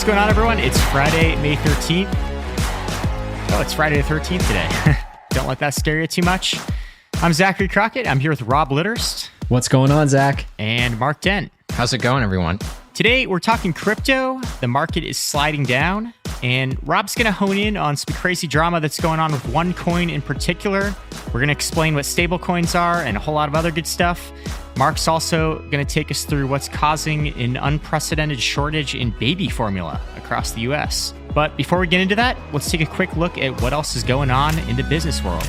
going on, everyone? It's Friday, May 13th. Oh, it's Friday the 13th today. Don't let that scare you too much. I'm Zachary Crockett. I'm here with Rob Litterst. What's going on, Zach? And Mark Dent. How's it going, everyone? Today, we're talking crypto. The market is sliding down, and Rob's going to hone in on some crazy drama that's going on with one coin in particular. We're going to explain what stablecoins are and a whole lot of other good stuff. Mark's also going to take us through what's causing an unprecedented shortage in baby formula across the US. But before we get into that, let's take a quick look at what else is going on in the business world.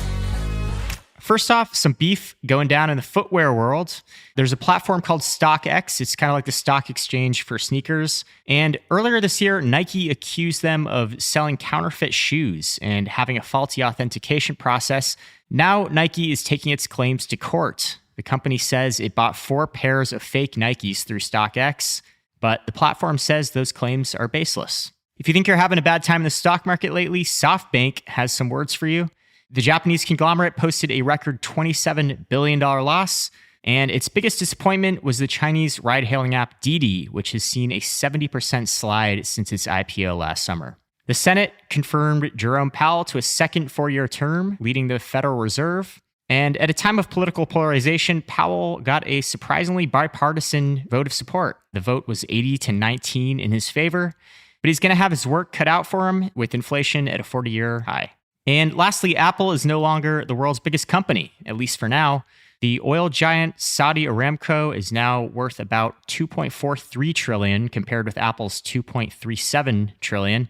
First off, some beef going down in the footwear world. There's a platform called StockX. It's kind of like the stock exchange for sneakers. And earlier this year, Nike accused them of selling counterfeit shoes and having a faulty authentication process. Now Nike is taking its claims to court. The company says it bought 4 pairs of fake Nikes through StockX, but the platform says those claims are baseless. If you think you're having a bad time in the stock market lately, SoftBank has some words for you. The Japanese conglomerate posted a record $27 billion loss, and its biggest disappointment was the Chinese ride-hailing app Didi, which has seen a 70% slide since its IPO last summer. The Senate confirmed Jerome Powell to a second 4-year term, leading the Federal Reserve. And at a time of political polarization, Powell got a surprisingly bipartisan vote of support. The vote was 80-19 in his favor, but he's going to have his work cut out for him with inflation at a 40-year high. And lastly, Apple is no longer the world's biggest company, at least for now. The oil giant Saudi Aramco is now worth about $2.43 trillion compared with Apple's $2.37 trillion.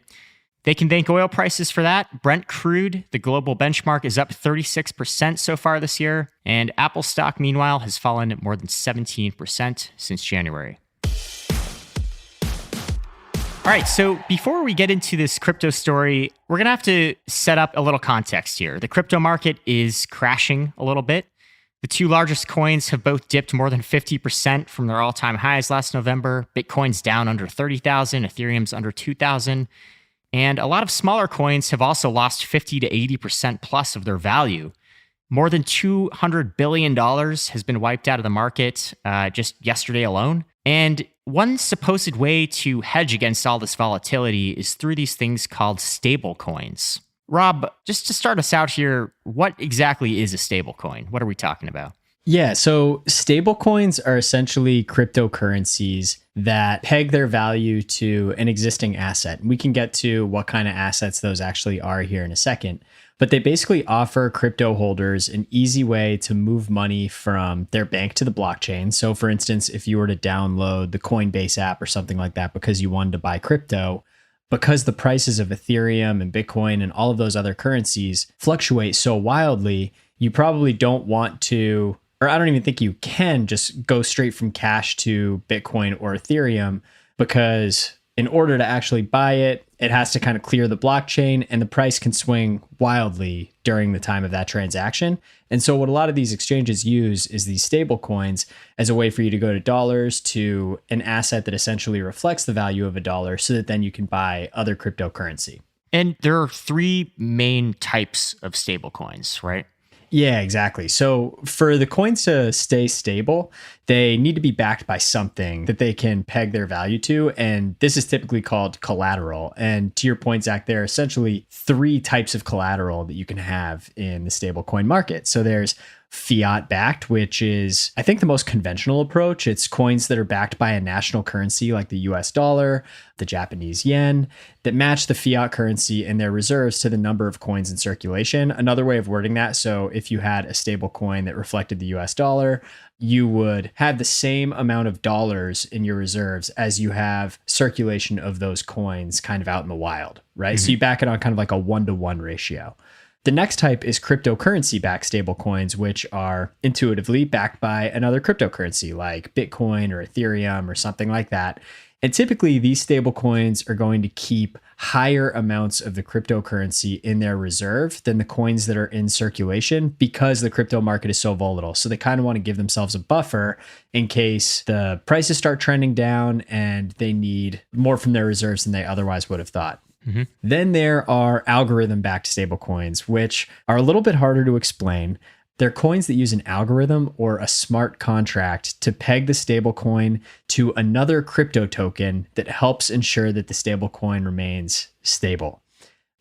They can thank oil prices for that. Brent crude, the global benchmark, is up 36% so far this year, and Apple stock, meanwhile, has fallen more than 17% since January. All right, so before we get into this crypto story, we're going to have to set up a little context here. The crypto market is crashing a little bit. The 2 largest coins have both dipped more than 50% from their all-time highs last November. Bitcoin's down under 30,000, Ethereum's under 2,000. And a lot of smaller coins have also lost 50 to 80% plus of their value. More than $200 billion has been wiped out of the market just yesterday alone. And one supposed way to hedge against all this volatility is through these things called stablecoins. Rob, just to start us out here, what exactly is a stablecoin? What are we talking about? Yeah, so stablecoins are essentially cryptocurrencies that peg their value to an existing asset. We can get to what kind of assets those actually are here in a second, but they basically offer crypto holders an easy way to move money from their bank to the blockchain. So for instance, if you were to download the Coinbase app or something like that because you wanted to buy crypto, because the prices of Ethereum and Bitcoin and all of those other currencies fluctuate so wildly, you probably don't want to, or I don't even think you can just go straight from cash to Bitcoin or Ethereum, because in order to actually buy it, it has to kind of clear the blockchain and the price can swing wildly during the time of that transaction. And so what a lot of these exchanges use is these stable coins as a way for you to go to dollars to an asset that essentially reflects the value of a dollar so that then you can buy other cryptocurrency. And there are 3 main types of stable coins, right? Yeah, exactly. So for the coins to stay stable, they need to be backed by something that they can peg their value to. And this is typically called collateral. And to your point, Zach, there are essentially 3 types of collateral that you can have in the stable coin market. So there's fiat backed, which is, I think, the most conventional approach. It's coins that are backed by a national currency like the US dollar, the Japanese yen, that match the fiat currency in their reserves to the number of coins in circulation. Another way of wording that, so if you had a stable coin that reflected the US dollar, you would have the same amount of dollars in your reserves as you have circulation of those coins kind of out in the wild, right? Mm-hmm. So you back it on kind of like a 1-to-1 ratio. The next type is cryptocurrency-backed stablecoins, which are intuitively backed by another cryptocurrency like Bitcoin or Ethereum or something like that. And typically, these stablecoins are going to keep higher amounts of the cryptocurrency in their reserve than the coins that are in circulation because the crypto market is so volatile. So they kind of want to give themselves a buffer in case the prices start trending down and they need more from their reserves than they otherwise would have thought. Mm-hmm. Then there are algorithm-backed stablecoins, which are a little bit harder to explain. They're coins that use an algorithm or a smart contract to peg the stablecoin to another crypto token that helps ensure that the stablecoin remains stable.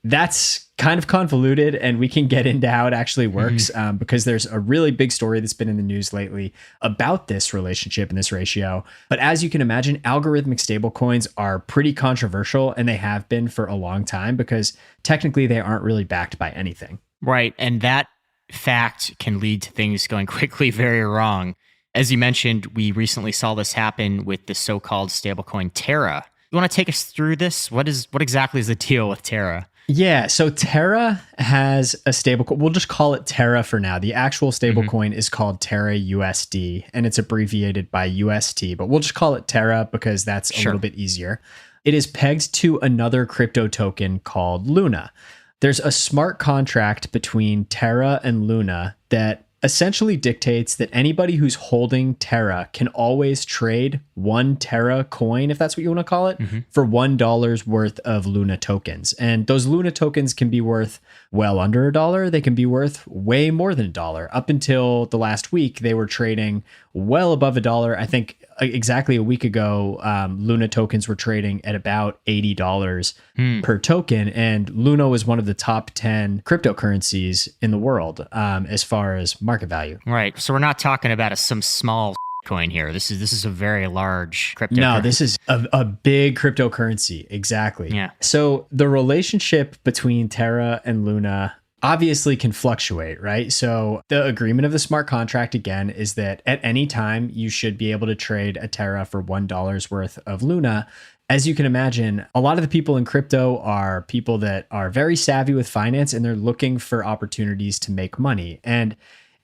That's kind of convoluted, and we can get into how it actually works because there's a really big story that's been in the news lately about this relationship and this ratio. But as you can imagine, algorithmic stablecoins are pretty controversial, and they have been for a long time because technically they aren't really backed by anything. Right. And that fact can lead to things going quickly very wrong. As you mentioned, we recently saw this happen with the so-called stablecoin Terra. You want to take us through this? What exactly is the deal with Terra? Yeah, so Terra has a stablecoin. We'll just call it Terra for now. The actual stablecoin is called Terra USD, and it's abbreviated by UST, but we'll just call it Terra because that's a little bit easier. It is pegged to another crypto token called Luna. There's a smart contract between Terra and Luna that essentially dictates that anybody who's holding Terra can always trade 1 Terra coin, if that's what you want to call it, for $1 worth of Luna tokens. And those Luna tokens can be worth well under $1. They can be worth way more than $1. Up until the last week, they were trading well above $1. I think exactly a week ago, Luna tokens were trading at about $80 per token. And Luna was one of the top 10 cryptocurrencies in the world as far as market value. Right. So we're not talking about some small coin here. This is a very large cryptocurrency. No, this is a big cryptocurrency. Exactly. Yeah. So the relationship between Terra and Luna obviously can fluctuate, right? So the agreement of the smart contract, again, is that at any time you should be able to trade a Terra for $1 worth of Luna. As you can imagine, a lot of the people in crypto are people that are very savvy with finance, and they're looking for opportunities to make money. And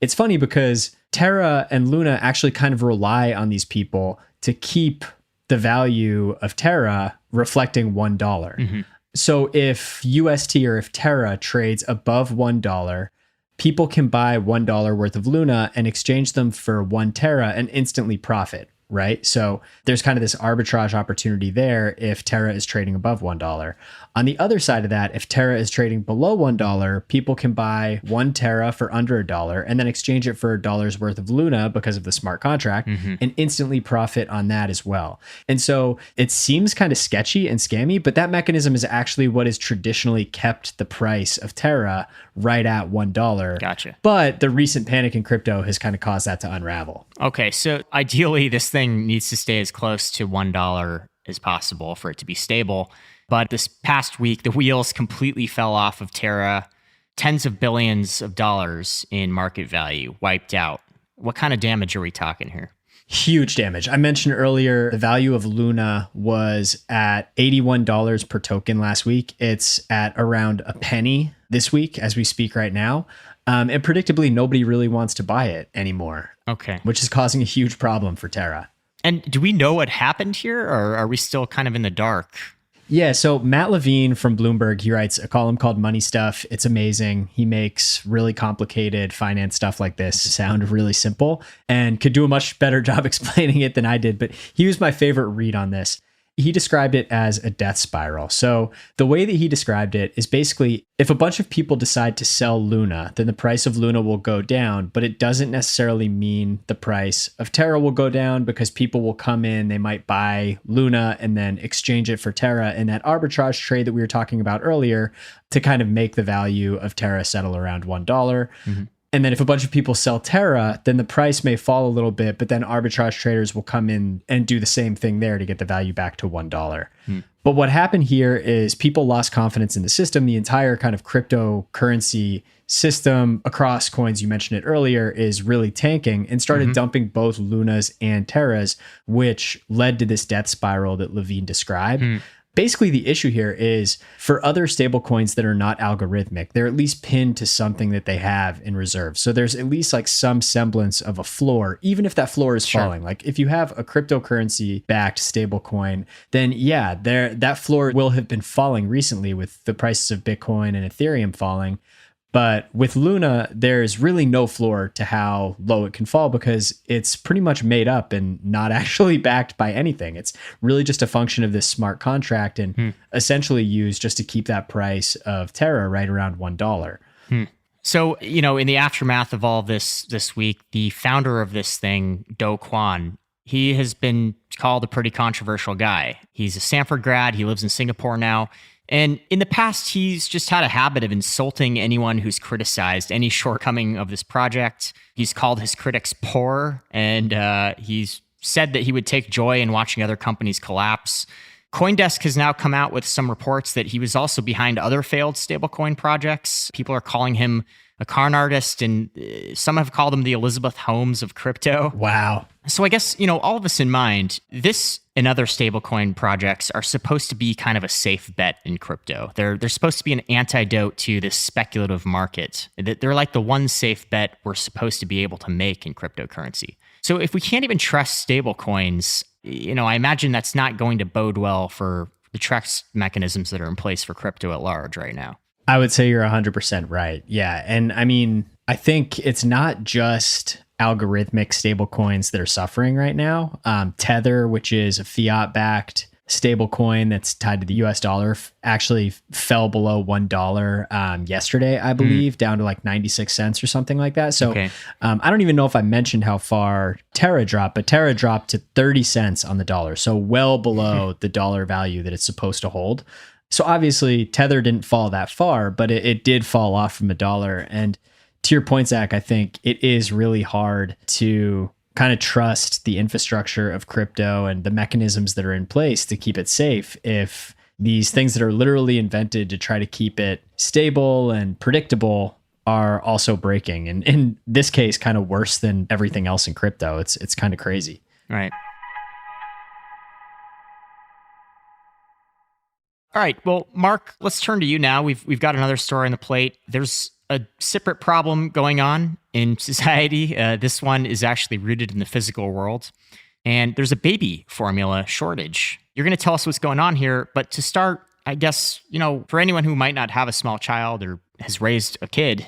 it's funny because Terra and Luna actually kind of rely on these people to keep the value of Terra reflecting $1. So if UST or if Terra trades above $1, people can buy $1 worth of Luna and exchange them for 1 Terra and instantly profit, right? So there's kind of this arbitrage opportunity there if Terra is trading above $1. On the other side of that, if Terra is trading below $1, people can buy 1 Terra for under $1 and then exchange it for $1 worth of Luna because of the smart contract and instantly profit on that as well. And so it seems kind of sketchy and scammy, but that mechanism is actually what has traditionally kept the price of Terra right at $1. Gotcha. But the recent panic in crypto has kind of caused that to unravel. Okay, so ideally this thing needs to stay as close to $1 as possible for it to be stable. But this past week, the wheels completely fell off of Terra. Tens of billions of dollars in market value wiped out. What kind of damage are we talking here? Huge damage. I mentioned earlier, the value of Luna was at $81 per token last week. It's at around a penny this week as we speak right now. And predictably, nobody really wants to buy it anymore. Okay. Which is causing a huge problem for Terra. And do we know what happened here, or are we still kind of in the dark? Yeah, so Matt Levine from Bloomberg, he writes a column called Money Stuff. It's amazing. He makes really complicated finance stuff like this sound really simple and could do a much better job explaining it than I did. But he was my favorite read on this. He described it as a death spiral. So the way that he described it is basically if a bunch of people decide to sell Luna, then the price of Luna will go down, but it doesn't necessarily mean the price of Terra will go down because people will come in, they might buy Luna and then exchange it for Terra in that arbitrage trade that we were talking about earlier to kind of make the value of Terra settle around $1. And then if a bunch of people sell Terra, then the price may fall a little bit, but then arbitrage traders will come in and do the same thing there to get the value back to $1. But what happened here is people lost confidence in the system. The entire kind of cryptocurrency system across coins, you mentioned it earlier, is really tanking and started dumping both Lunas and Terras, which led to this death spiral that Levine described. Basically, the issue here is for other stablecoins that are not algorithmic, they're at least pinned to something that they have in reserve. So there's at least like some semblance of a floor, even if that floor is falling. Like if you have a cryptocurrency backed stablecoin, then yeah, that floor will have been falling recently with the prices of Bitcoin and Ethereum falling. But with Luna, there's really no floor to how low it can fall because it's pretty much made up and not actually backed by anything. It's really just a function of this smart contract and essentially used just to keep that price of Terra right around $1. So, in the aftermath of all this week, the founder of this thing, Do Kwon, he has been called a pretty controversial guy. He's a Stanford grad. He lives in Singapore now. And in the past, he's just had a habit of insulting anyone who's criticized any shortcoming of this project. He's called his critics poor, and he's said that he would take joy in watching other companies collapse. CoinDesk has now come out with some reports that he was also behind other failed stablecoin projects. People are calling him a con artist, and some have called him the Elizabeth Holmes of crypto. Wow. So I guess, all of this in mind, this and other stablecoin projects are supposed to be kind of a safe bet in crypto. They're supposed to be an antidote to this speculative market. They're like the one safe bet we're supposed to be able to make in cryptocurrency. So if we can't even trust stablecoins, I imagine that's not going to bode well for the trust mechanisms that are in place for crypto at large right now. I would say you're 100% right. Yeah. And I mean, I think it's not just algorithmic stablecoins that are suffering right now. Tether, which is a fiat-backed stablecoin that's tied to the US dollar, actually fell below $1 yesterday, I believe, down to like 96 cents or something like that. So okay. I don't even know if I mentioned how far Terra dropped, but Terra dropped to 30 cents on the dollar. So well below the dollar value that it's supposed to hold. So obviously Tether didn't fall that far, but it did fall off from $1. And to your point, Zach, I think it is really hard to kind of trust the infrastructure of crypto and the mechanisms that are in place to keep it safe if these things that are literally invented to try to keep it stable and predictable are also breaking. And in this case, kind of worse than everything else in crypto. It's kind of crazy. Right. All right. Well, Mark, let's turn to you now. We've got another story on the plate. There's a separate problem going on in society. This one is actually rooted in the physical world. And there's a baby formula shortage. You're going to tell us what's going on here. But to start, I guess, for anyone who might not have a small child or has raised a kid,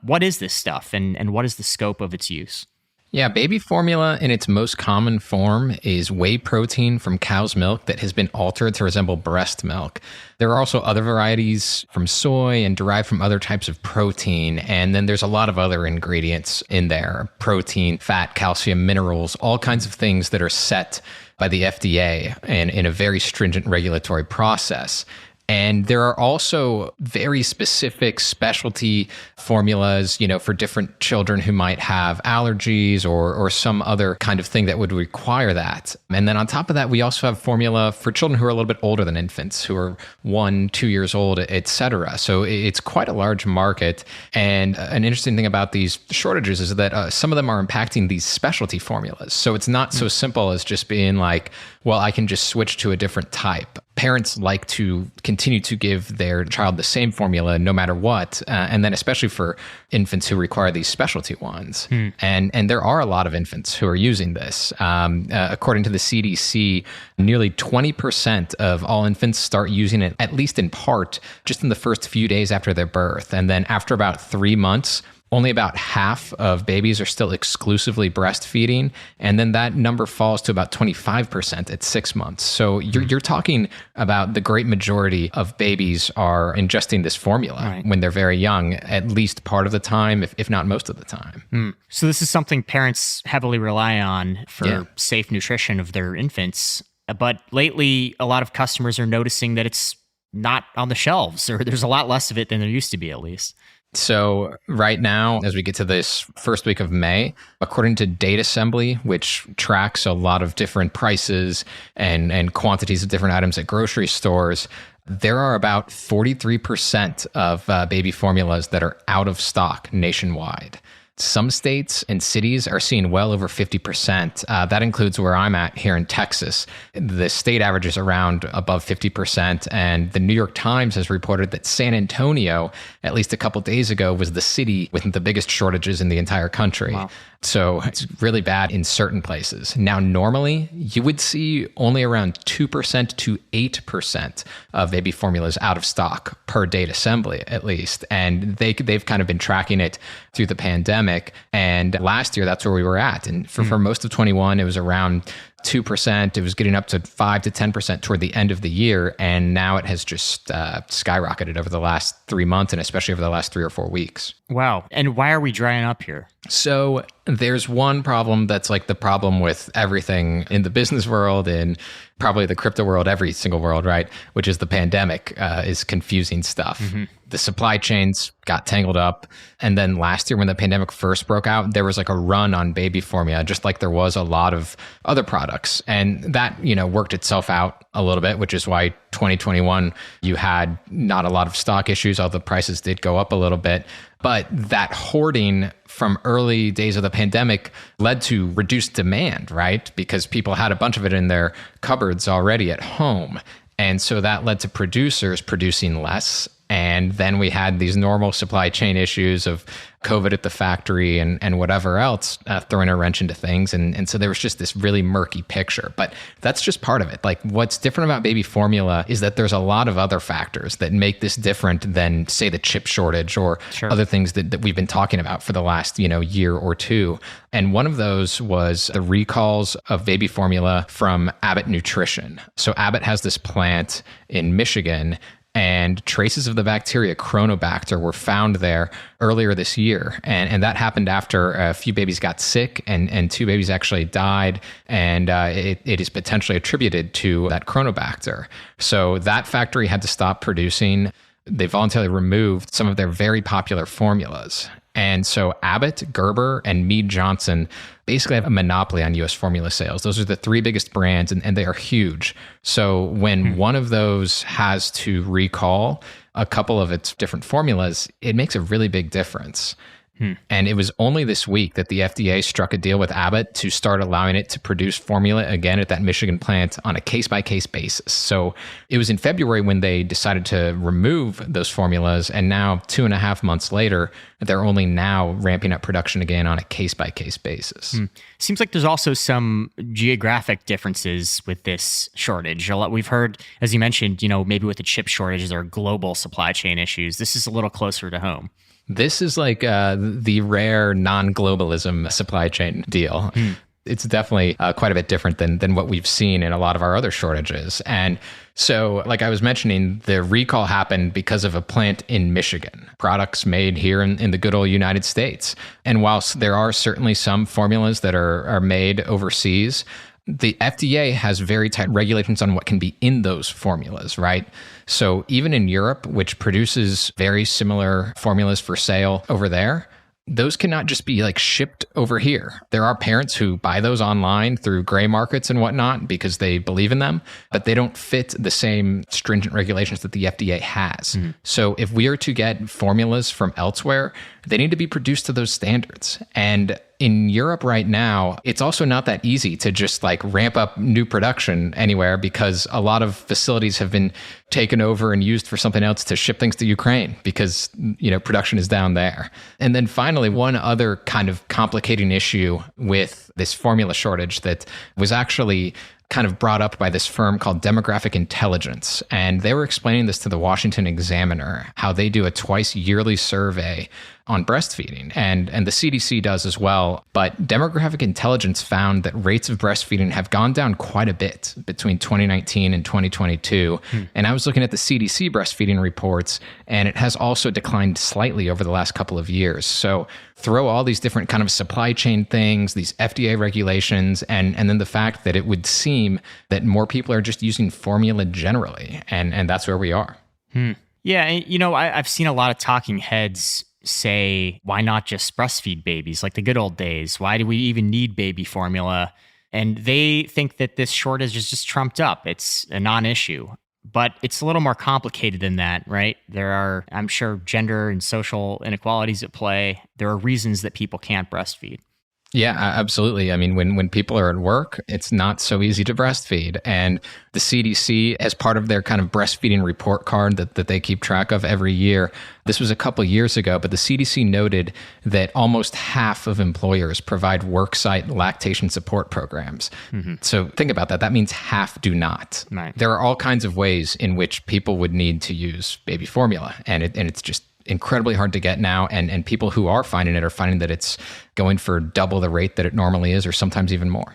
what is this stuff and what is the scope of its use? Yeah, baby formula in its most common form is whey protein from cow's milk that has been altered to resemble breast milk. There are also other varieties from soy and derived from other types of protein. And then there's a lot of other ingredients in there: protein, fat, calcium, minerals, all kinds of things that are set by the FDA and in a very stringent regulatory process. And there are also very specific specialty formulas, for different children who might have allergies or some other kind of thing that would require that. And then on top of that, we also have formula for children who are a little bit older than infants, who are 1, 2 years old, etc. So it's quite a large market. And an interesting thing about these shortages is that some of them are impacting these specialty formulas. So it's not so simple as just being like, well, I can just switch to a different type. Parents like to continue to give their child the same formula no matter what, and then especially for infants who require these specialty ones. And there are a lot of infants who are using this. According to the CDC, nearly 20% of all infants start using it, at least in part, just in the first few days after their birth. And then after about 3 months, only about half of babies are still exclusively breastfeeding. And then that number falls to about 25% at 6 months. So you're talking about the great majority of babies are ingesting this formula when they're very young, at least part of the time, if not most of the time. So this is something parents heavily rely on for safe nutrition of their infants. But lately, a lot of customers are noticing that it's not on the shelves, or there's a lot less of it than there used to be, at least. So right now, as we get to this first week of May, according to Data Assembly, which tracks a lot of different prices and quantities of different items at grocery stores, there are about 43% of baby formulas that are out of stock nationwide. Some states and cities are seeing well over 50%. That includes where I'm at here in Texas. The state average is around above 50%. And the New York Times has reported that San Antonio, at least a couple days ago, was the city with the biggest shortages in the entire country. Wow. So it's really bad in certain places. Now, normally, you would see only around 2% to 8% of baby formulas out of stock per Data Assembly, at least. And they've kind of been tracking it through the pandemic. And last year, that's where we were at. And for most of 21, it was around 2%. It was getting up to 5 to 10% toward the end of the year. And now it has just skyrocketed over the last 3 months, and especially over the last 3 or 4 weeks. Wow. And why are we drying up here? So there's one problem that's like the problem with everything in the business world and probably the crypto world, every single world, right? Which is the pandemic is confusing stuff. Mm-hmm. The supply chains got tangled up. And then last year when the pandemic first broke out, there was like a run on baby formula, just like there was a lot of other products. And that, worked itself out a little bit, which is why 2021, you had not a lot of stock issues, although prices did go up a little bit. But that hoarding from early days of the pandemic led to reduced demand, right? Because people had a bunch of it in their cupboards already at home. And so that led to producers producing less. And then we had these normal supply chain issues of COVID at the factory and whatever else throwing a wrench into things. And so there was just this really murky picture. But that's just part of it. Like what's different about baby formula is that there's a lot of other factors that make this different than, say, the chip shortage or other things that we've been talking about for the last, year or two. And one of those was the recalls of baby formula from Abbott Nutrition. So Abbott has this plant in Michigan, and traces of the bacteria Chronobacter were found there earlier this year. And that happened after a few babies got sick and 2 babies actually died. And it is potentially attributed to that Chronobacter. So that factory had to stop producing. They voluntarily removed some of their very popular formulas. And so Abbott, Gerber, and Mead Johnson basically have a monopoly on U.S. formula sales. Those are the 3 biggest brands, and they are huge. So when one of those has to recall a couple of its different formulas, it makes a really big difference. And it was only this week that the FDA struck a deal with Abbott to start allowing it to produce formula again at that Michigan plant on a case-by-case basis. So it was in February when they decided to remove those formulas, and now 2.5 months later, they're only now ramping up production again on a case-by-case basis. Seems like there's also some geographic differences with this shortage. We've heard, as you mentioned, maybe with the chip shortage, there are global supply chain issues. This is a little closer to home. This is like the rare non-globalism supply chain deal. It's definitely quite a bit different than what we've seen in a lot of our other shortages. And so, like I was mentioning, the recall happened because of a plant in Michigan, products made here in the good old United States. And whilst there are certainly some formulas that are made overseas, the FDA has very tight regulations on what can be in those formulas, right? So even in Europe, which produces very similar formulas for sale over there, those cannot just be like shipped over here. There are parents who buy those online through gray markets and whatnot because they believe in them, but they don't fit the same stringent regulations that the FDA has. So if we are to get formulas from elsewhere, they need to be produced to those standards. And in Europe right now, it's also not that easy to just like ramp up new production anywhere because a lot of facilities have been taken over and used for something else to ship things to Ukraine because, production is down there. And then finally, one other kind of complicating issue with this formula shortage that was actually kind of brought up by this firm called Demographic Intelligence. And they were explaining this to the Washington Examiner, how they do a twice yearly survey on breastfeeding. And the CDC does as well. But Demographic Intelligence found that rates of breastfeeding have gone down quite a bit between 2019 and 2022. And I was looking at the CDC breastfeeding reports, and it has also declined slightly over the last couple of years. So throw all these different kind of supply chain things, these FDA regulations, and then the fact that it would seem that more people are just using formula generally. And that's where we are. Yeah. I've seen a lot of talking heads say, why not just breastfeed babies like the good old days? Why do we even need baby formula? And they think that this shortage is just trumped up. It's a non-issue. But it's a little more complicated than that, right? There are, I'm sure, gender and social inequalities at play. There are reasons that people can't breastfeed. Yeah, absolutely. I mean, when people are at work, it's not so easy to breastfeed. And the CDC, as part of their kind of breastfeeding report card that they keep track of every year, this was a couple years ago, but the CDC noted that almost half of employers provide worksite lactation support programs. So think about that. That means half do not. Right. There are all kinds of ways in which people would need to use baby formula, and it's just incredibly hard to get now, and people who are finding it are finding that it's going for double the rate that it normally is, or sometimes even more.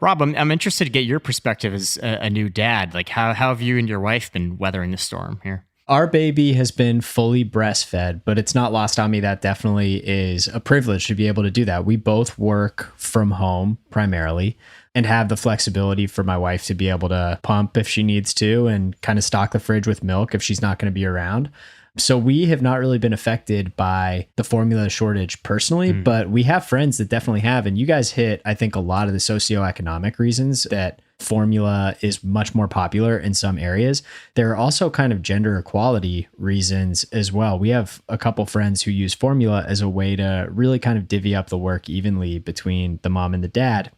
Rob, I'm interested to get your perspective as a new dad. Like, how have you and your wife been weathering the storm here? Our baby has been fully breastfed, but it's not lost on me that definitely is a privilege to be able to do that. We both work from home primarily and have the flexibility for my wife to be able to pump if she needs to and kind of stock the fridge with milk if she's not going to be around. So we have not really been affected by the formula shortage personally, but we have friends that definitely have. And you guys hit, I think, a lot of the socioeconomic reasons that formula is much more popular in some areas. There are also kind of gender equality reasons as well. We have a couple friends who use formula as a way to really kind of divvy up the work evenly between the mom and the dad.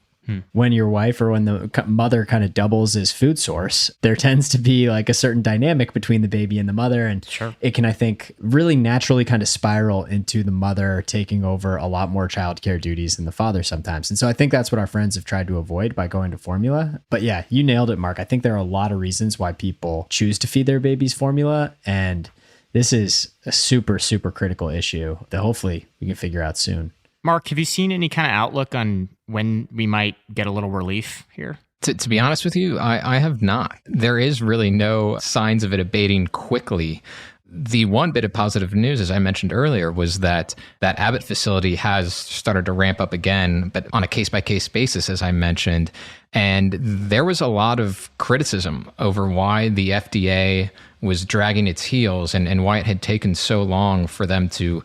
When your wife or when the mother kind of doubles as food source, there tends to be like a certain dynamic between the baby and the mother. And it can, I think, really naturally kind of spiral into the mother taking over a lot more childcare duties than the father sometimes. And so I think that's what our friends have tried to avoid by going to formula. But yeah, you nailed it, Mark. I think there are a lot of reasons why people choose to feed their babies formula. And this is a super, super critical issue that hopefully we can figure out soon. Mark, have you seen any kind of outlook on when we might get a little relief here? To be honest with you, I have not. There is really no signs of it abating quickly. The one bit of positive news, as I mentioned earlier, was that Abbott facility has started to ramp up again, but on a case-by-case basis, as I mentioned. And there was a lot of criticism over why the FDA was dragging its heels and why it had taken so long for them to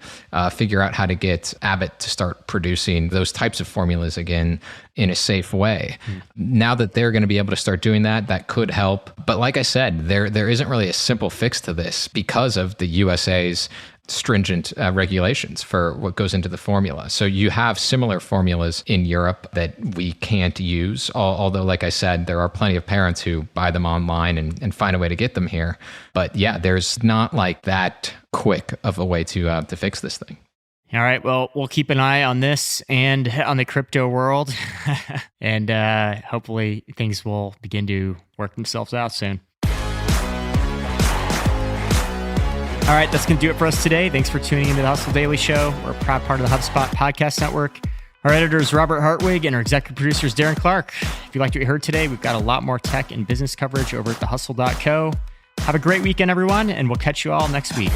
figure out how to get Abbott to start producing those types of formulas again in a safe way. Now that they're going to be able to start doing that, that could help. But like I said, there isn't really a simple fix to this because of the USA's stringent regulations for what goes into the formula. So you have similar formulas in Europe that we can't use, although, like I said, there are plenty of parents who buy them online and find a way to get them here. But yeah, there's not like that quick of a way to fix this thing. All right. Well, we'll keep an eye on this and on the crypto world. And hopefully things will begin to work themselves out soon. All right, that's going to do it for us today. Thanks for tuning into the Hustle Daily Show. We're a proud part of the HubSpot Podcast Network. Our editor is Robert Hartwig, and our executive producer is Darren Clark. If you liked what you heard today, we've got a lot more tech and business coverage over at thehustle.co. Have a great weekend, everyone, and we'll catch you all next week.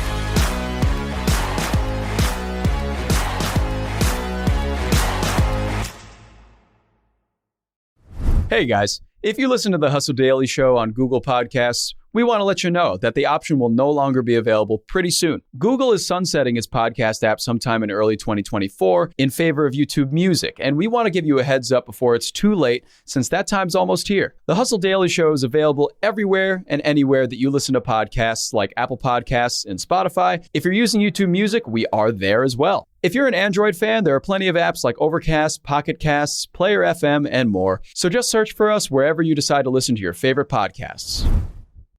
Hey, guys. If you listen to the Hustle Daily Show on Google Podcasts, we want to let you know that the option will no longer be available pretty soon. Google is sunsetting its podcast app sometime in early 2024 in favor of YouTube Music, and we want to give you a heads up before it's too late, since that time's almost here. The Hustle Daily Show is available everywhere and anywhere that you listen to podcasts, like Apple Podcasts and Spotify. If you're using YouTube Music, we are there as well. If you're an Android fan, there are plenty of apps like Overcast, Pocket Casts, Player FM, and more. So just search for us wherever you decide to listen to your favorite podcasts.